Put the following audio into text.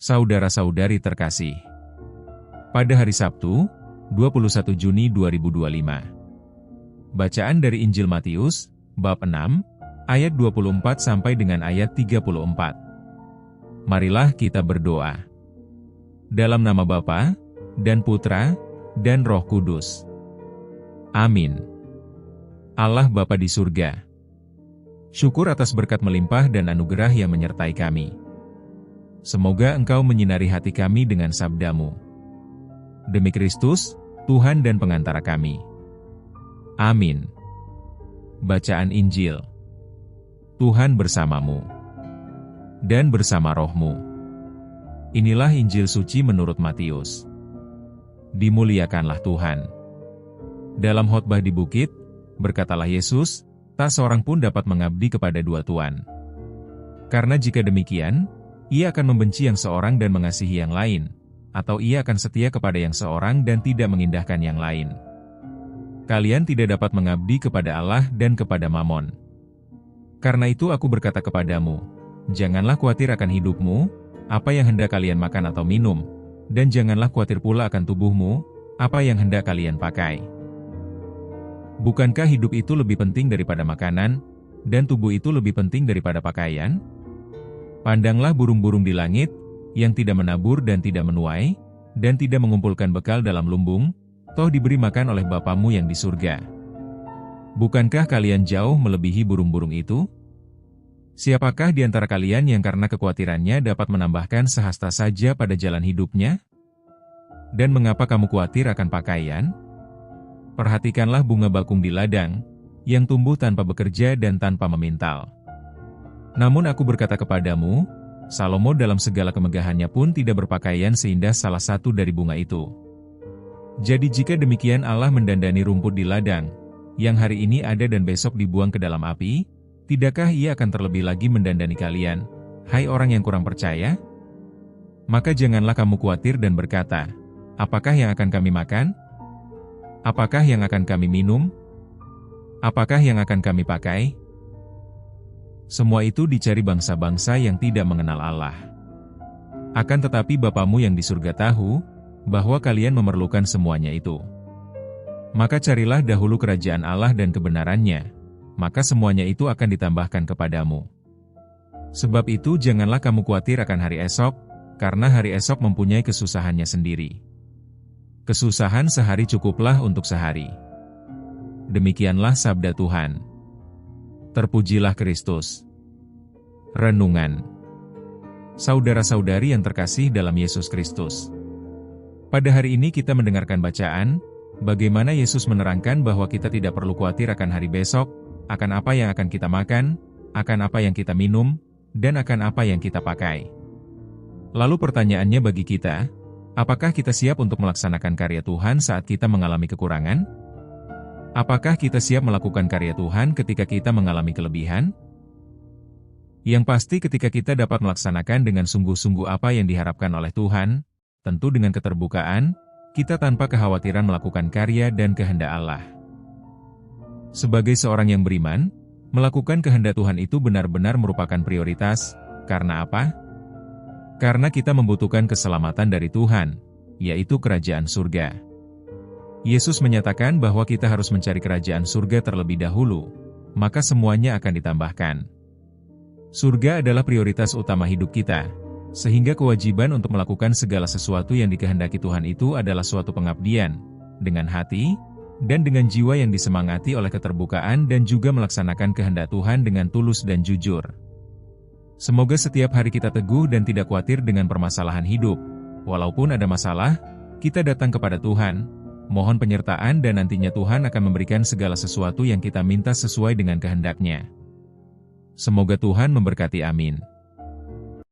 Saudara-saudari terkasih, pada hari Sabtu, 21 Juni 2025, bacaan dari Injil Matius, bab 6, ayat 24 sampai dengan ayat 34. Marilah kita berdoa. Dalam nama Bapa, dan Putra, dan Roh Kudus. Amin. Allah Bapa di surga, syukur atas berkat melimpah dan anugerah yang menyertai kami. Semoga Engkau menyinari hati kami dengan sabda-Mu. Demi Kristus, Tuhan dan pengantara kami. Amin. Bacaan Injil. Tuhan bersamamu dan bersama rohmu. Inilah Injil suci menurut Matius. Dimuliakanlah Tuhan. Dalam khotbah di bukit, berkatalah Yesus, tak seorang pun dapat mengabdi kepada dua tuan. Karena jika demikian, ia akan membenci yang seorang dan mengasihi yang lain, atau ia akan setia kepada yang seorang dan tidak mengindahkan yang lain. Kalian tidak dapat mengabdi kepada Allah dan kepada Mamon. Karena itu aku berkata kepadamu, janganlah khawatir akan hidupmu, apa yang hendak kalian makan atau minum, dan janganlah khawatir pula akan tubuhmu, apa yang hendak kalian pakai. Bukankah hidup itu lebih penting daripada makanan, dan tubuh itu lebih penting daripada pakaian? Pandanglah burung-burung di langit, yang tidak menabur dan tidak menuai, dan tidak mengumpulkan bekal dalam lumbung, toh diberi makan oleh Bapamu yang di surga. Bukankah kalian jauh melebihi burung-burung itu? Siapakah di antara kalian yang karena kekhawatirannya dapat menambahkan sehasta saja pada jalan hidupnya? Dan mengapa kamu khawatir akan pakaian? Perhatikanlah bunga bakung di ladang, yang tumbuh tanpa bekerja dan tanpa memintal. Namun aku berkata kepadamu, Salomo dalam segala kemegahannya pun tidak berpakaian seindah salah satu dari bunga itu. Jadi jika demikian Allah mendandani rumput di ladang, yang hari ini ada dan besok dibuang ke dalam api, tidakkah Ia akan terlebih lagi mendandani kalian, hai orang yang kurang percaya? Maka janganlah kamu khawatir dan berkata, apakah yang akan kami makan? Apakah yang akan kami minum? Apakah yang akan kami pakai? Semua itu dicari bangsa-bangsa yang tidak mengenal Allah. Akan tetapi Bapamu yang di surga tahu, bahwa kalian memerlukan semuanya itu. Maka carilah dahulu kerajaan Allah dan kebenarannya, maka semuanya itu akan ditambahkan kepadamu. Sebab itu janganlah kamu khawatir akan hari esok, karena hari esok mempunyai kesusahannya sendiri. Kesusahan sehari cukuplah untuk sehari. Demikianlah sabda Tuhan. Terpujilah Kristus. Renungan. Saudara-saudari yang terkasih dalam Yesus Kristus, pada hari ini kita mendengarkan bacaan, bagaimana Yesus menerangkan bahwa kita tidak perlu khawatir akan hari besok, akan apa yang akan kita makan, akan apa yang kita minum, dan akan apa yang kita pakai. Lalu pertanyaannya bagi kita, apakah kita siap untuk melaksanakan karya Tuhan saat kita mengalami kekurangan? Apakah kita siap melakukan karya Tuhan ketika kita mengalami kelebihan? Yang pasti ketika kita dapat melaksanakan dengan sungguh-sungguh apa yang diharapkan oleh Tuhan, tentu dengan keterbukaan, kita tanpa kekhawatiran melakukan karya dan kehendak Allah. Sebagai seorang yang beriman, melakukan kehendak Tuhan itu benar-benar merupakan prioritas. Karena apa? Karena kita membutuhkan keselamatan dari Tuhan, yaitu kerajaan surga. Yesus menyatakan bahwa kita harus mencari kerajaan surga terlebih dahulu, maka semuanya akan ditambahkan. Surga adalah prioritas utama hidup kita, sehingga kewajiban untuk melakukan segala sesuatu yang dikehendaki Tuhan itu adalah suatu pengabdian, dengan hati, dan dengan jiwa yang disemangati oleh keterbukaan dan juga melaksanakan kehendak Tuhan dengan tulus dan jujur. Semoga setiap hari kita teguh dan tidak khawatir dengan permasalahan hidup. Walaupun ada masalah, kita datang kepada Tuhan, mohon penyertaan dan nantinya Tuhan akan memberikan segala sesuatu yang kita minta sesuai dengan kehendak-Nya. Semoga Tuhan memberkati, amin.